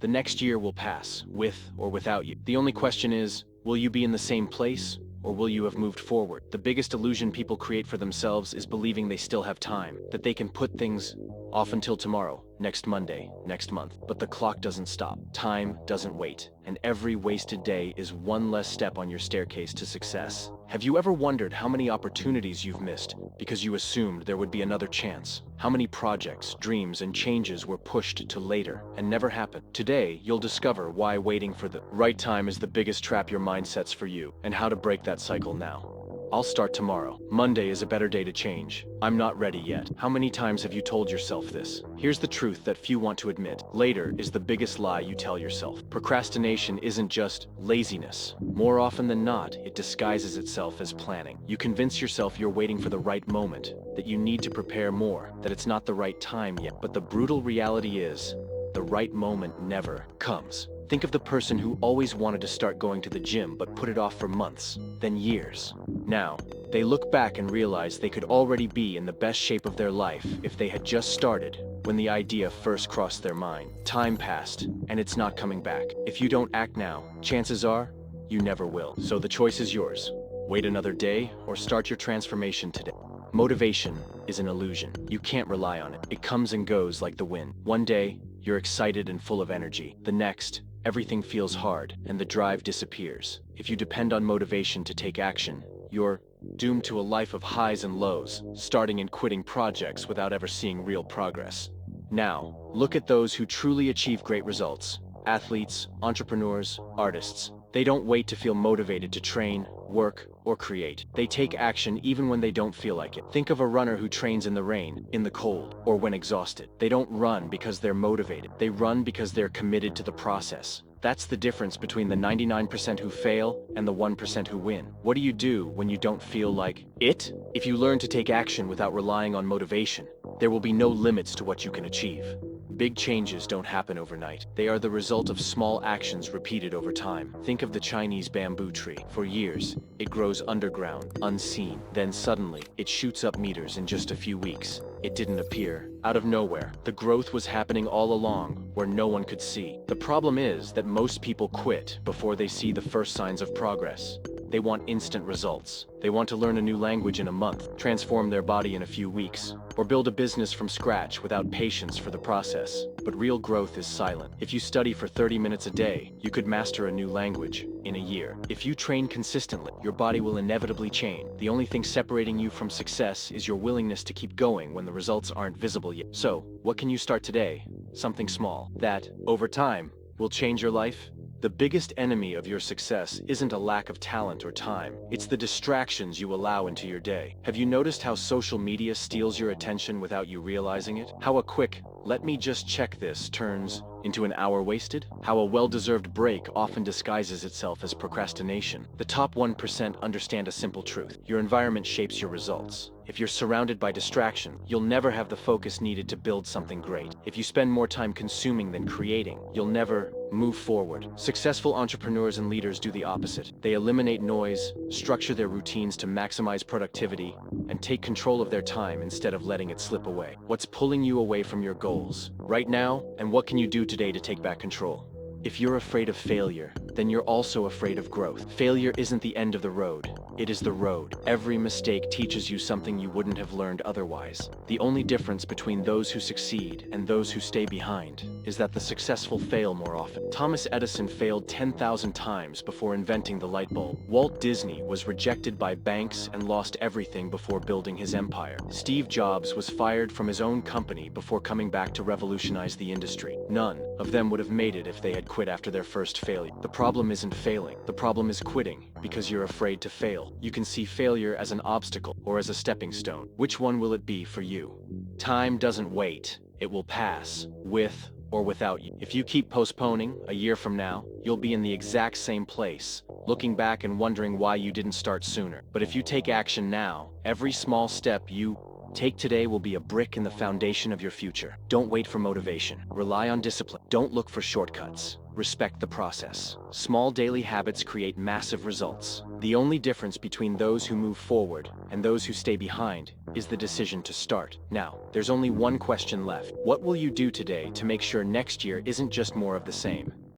The next year will pass, with or without you. The only question is, will you be in the same place, or will you have moved forward? The biggest illusion people create for themselves is believing they still have time, that they can put things off until tomorrow, next Monday, next month. But the clock doesn't stop. Time doesn't wait. And every wasted day is one less step on your staircase to success. Have you ever wondered how many opportunities you've missed because you assumed there would be another chance? How many projects, dreams, and changes were pushed to later and never happened? Today, you'll discover why waiting for the right time is the biggest trap your mind sets for you, and how to break that cycle now. I'll start tomorrow. Monday is a better day to change. I'm not ready yet. How many times have you told yourself this? Here's the truth that few want to admit. Later is the biggest lie you tell yourself. Procrastination isn't just laziness. More often than not, it disguises itself as planning. You convince yourself you're waiting for the right moment, that you need to prepare more, that it's not the right time yet. But the brutal reality is, the right moment never comes. Think of the person who always wanted to start going to the gym but put it off for months, then years. Now, they look back and realize they could already be in the best shape of their life if they had just started when the idea first crossed their mind. Time passed, and it's not coming back. If you don't act now, chances are you never will. So the choice is yours. Wait another day or start your transformation today. Motivation is an illusion. You can't rely on it. It comes and goes like the wind. One day, you're excited and full of energy. The next, everything feels hard, and the drive disappears. If you depend on motivation to take action, you're doomed to a life of highs and lows, starting and quitting projects without ever seeing real progress. Now, look at those who truly achieve great results. Athletes, entrepreneurs, artists. They don't wait to feel motivated to train, work, or create. They take action even when they don't feel like it. Think of a runner who trains in the rain, in the cold, or when exhausted. They don't run because they're motivated. They run because they're committed to the process. That's the difference between the 99% who fail and the 1% who win. What do you do when you don't feel like it? If you learn to take action without relying on motivation, there will be no limits to what you can achieve. Big changes don't happen overnight. They are the result of small actions repeated over time. Think of the Chinese bamboo tree. For years, it grows underground, unseen. Then suddenly, it shoots up meters in just a few weeks. It didn't appear out of nowhere. The growth was happening all along, where no one could see. The problem is that most people quit before they see the first signs of progress. They want instant results. They want to learn a new language in a month, transform their body in a few weeks, or build a business from scratch without patience for the process. But real growth is silent. If you study for 30 minutes a day, you could master a new language in a year. If you train consistently, your body will inevitably change. The only thing separating you from success is your willingness to keep going when the results aren't visible yet. So, what can you start today? Something small that, over time, will change your life? The biggest enemy of your success isn't a lack of talent or time. It's the distractions you allow into your day. Have you noticed how social media steals your attention without you realizing it? How a quick, "let me just check this," turns into an hour wasted? How a well-deserved break often disguises itself as procrastination? The top 1% understand a simple truth. Your environment shapes your results. If you're surrounded by distraction, you'll never have the focus needed to build something great. If you spend more time consuming than creating, you'll never move forward. Successful entrepreneurs and leaders do the opposite. They eliminate noise, structure their routines to maximize productivity, and take control of their time instead of letting it slip away. What's pulling you away from your goals right now, and what can you do today to take back control? If you're afraid of failure, then you're also afraid of growth. Failure isn't the end of the road. It is the road. Every mistake teaches you something you wouldn't have learned otherwise. The only difference between those who succeed and those who stay behind is that the successful fail more often. Thomas Edison failed 10,000 times before inventing the light bulb. Walt Disney was rejected by banks and lost everything before building his empire. Steve Jobs was fired from his own company before coming back to revolutionize the industry. None of them would have made it if they had quit after their first failure. The problem isn't failing. The problem is quitting because you're afraid to fail. You can see failure as an obstacle or as a stepping stone. Which one will it be for you? Time doesn't wait. It will pass, with or without you. If you keep postponing, a year from now, you'll be in the exact same place, looking back and wondering why you didn't start sooner. But if you take action now, every small step you take today will be a brick in the foundation of your future. Don't wait for motivation. Rely on discipline. Don't look for shortcuts. respect the process. Small daily habits create massive results. The only difference between those who move forward and those who stay behind is the decision to start. Now, there's only one question left. What will you do today to make sure next year isn't just more of the same?